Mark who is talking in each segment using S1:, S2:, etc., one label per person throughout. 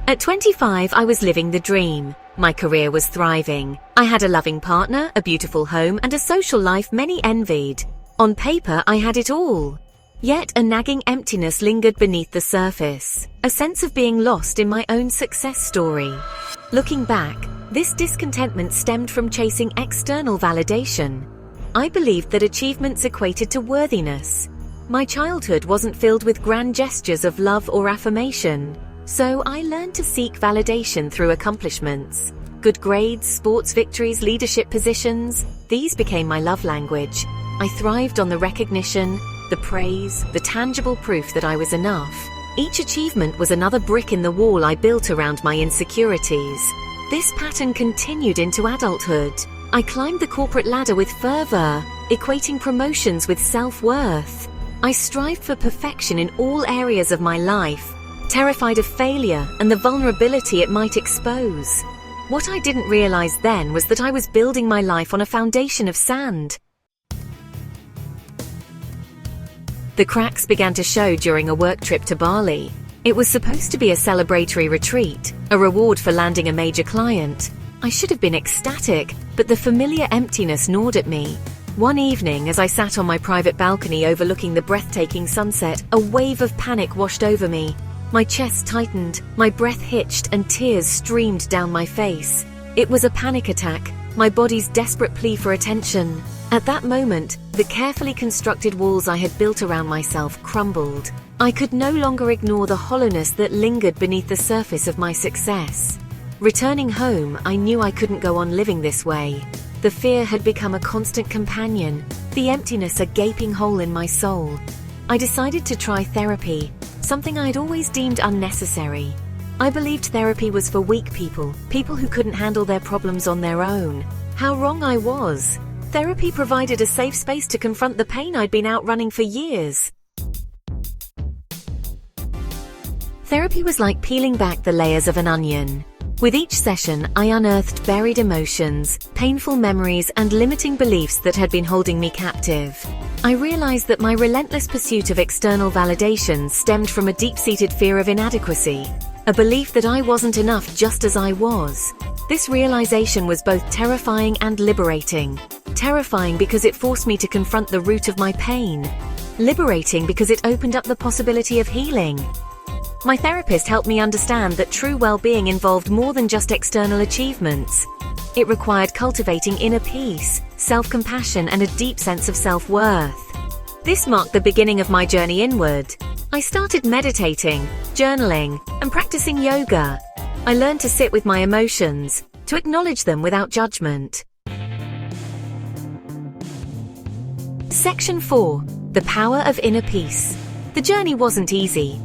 S1: At 25, I was living the dream. My career was thriving. I had a loving partner, a beautiful home, and a social life many envied. On paper, I had it all. Yet a nagging emptiness lingered beneath the surface, a sense of being lost in my own success story. Looking back, this discontentment stemmed from chasing external validation. I believed that achievements equated to worthiness. My childhood wasn't filled with grand gestures of love or affirmation, so I learned to seek validation through accomplishments. Good grades, sports victories, leadership positions, these became my love language. I thrived on the recognition, the praise, the tangible proof that I was enough. Each achievement was another brick in the wall I built around my insecurities. This pattern continued into adulthood. I climbed the corporate ladder with fervor, equating promotions with self-worth. I strived for perfection in all areas of my life, terrified of failure and the vulnerability it might expose. What I didn't realize then was that I was building my life on a foundation of sand. The cracks began to show during a work trip to Bali. It was supposed to be a celebratory retreat, a reward for landing a major client. I should have been ecstatic, but the familiar emptiness gnawed at me. One evening, as I sat on my private balcony overlooking the breathtaking sunset, a wave of panic washed over me. My chest tightened, my breath hitched, and tears streamed down my face. It was a panic attack, my body's desperate plea for attention. At that moment, the carefully constructed walls I had built around myself crumbled. I could no longer ignore the hollowness that lingered beneath the surface of my success. Returning home, I knew I couldn't go on living this way. The fear had become a constant companion, the emptiness a gaping hole in my soul. I decided to try therapy, something I had always deemed unnecessary. I believed therapy was for weak people, people who couldn't handle their problems on their own. How wrong I was. Therapy provided a safe space to confront the pain I'd been outrunning for years. Therapy was like peeling back the layers of an onion. With each session, I unearthed buried emotions, painful memories, and limiting beliefs that had been holding me captive. I realized that my relentless pursuit of external validation stemmed from a deep-seated fear of inadequacy, a belief that I wasn't enough just as I was. This realization was both terrifying and liberating. Terrifying because it forced me to confront the root of my pain. Liberating because it opened up the possibility of healing. My therapist helped me understand that true well-being involved more than just external achievements. It required cultivating inner peace, self-compassion, and a deep sense of self-worth. This marked the beginning of my journey inward. I started meditating, journaling, and practicing yoga. I learned to sit with my emotions, to acknowledge them without judgment. Section 4. The Power of Inner Peace. The journey wasn't easy.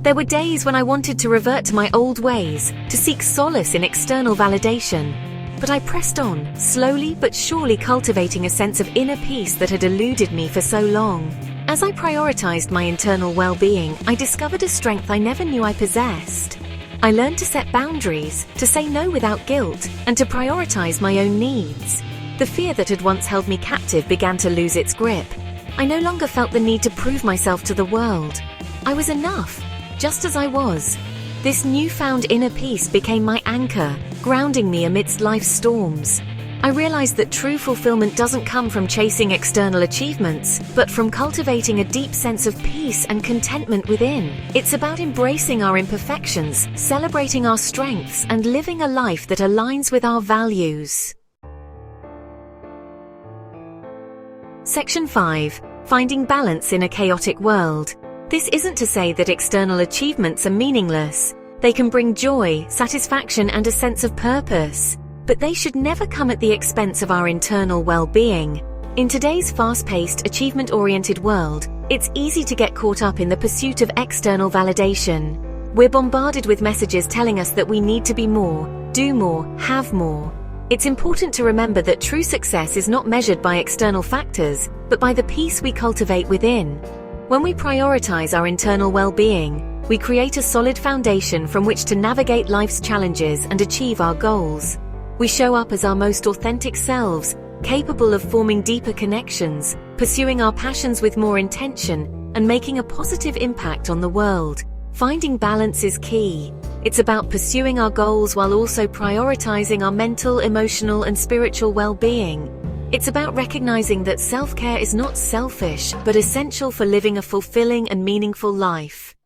S1: There were days when I wanted to revert to my old ways, to seek solace in external validation. But I pressed on, slowly but surely cultivating a sense of inner peace that had eluded me for so long. As I prioritized my internal well-being, I discovered a strength I never knew I possessed. I learned to set boundaries, to say no without guilt, and to prioritize my own needs. The fear that had once held me captive began to lose its grip. I no longer felt the need to prove myself to the world. I was enough, just as I was. This newfound inner peace became my anchor, grounding me amidst life's storms. I realized that true fulfillment doesn't come from chasing external achievements, but from cultivating a deep sense of peace and contentment within. It's about embracing our imperfections, celebrating our strengths, and living a life that aligns with our values. Section 5. Finding balance in a chaotic world. This isn't to say that external achievements are meaningless. They can bring joy, satisfaction, and a sense of purpose. But they should never come at the expense of our internal well-being. In today's fast-paced, achievement-oriented world, it's easy to get caught up in the pursuit of external validation. We're bombarded with messages telling us that we need to be more, do more, have more. It's important to remember that true success is not measured by external factors, but by the peace we cultivate within. When we prioritize our internal well-being, we create a solid foundation from which to navigate life's challenges and achieve our goals. We show up as our most authentic selves, capable of forming deeper connections, pursuing our passions with more intention, and making a positive impact on the world. Finding balance is key. It's about pursuing our goals while also prioritizing our mental, emotional, and spiritual well-being. It's about recognizing that self-care is not selfish, but essential for living a fulfilling and meaningful life.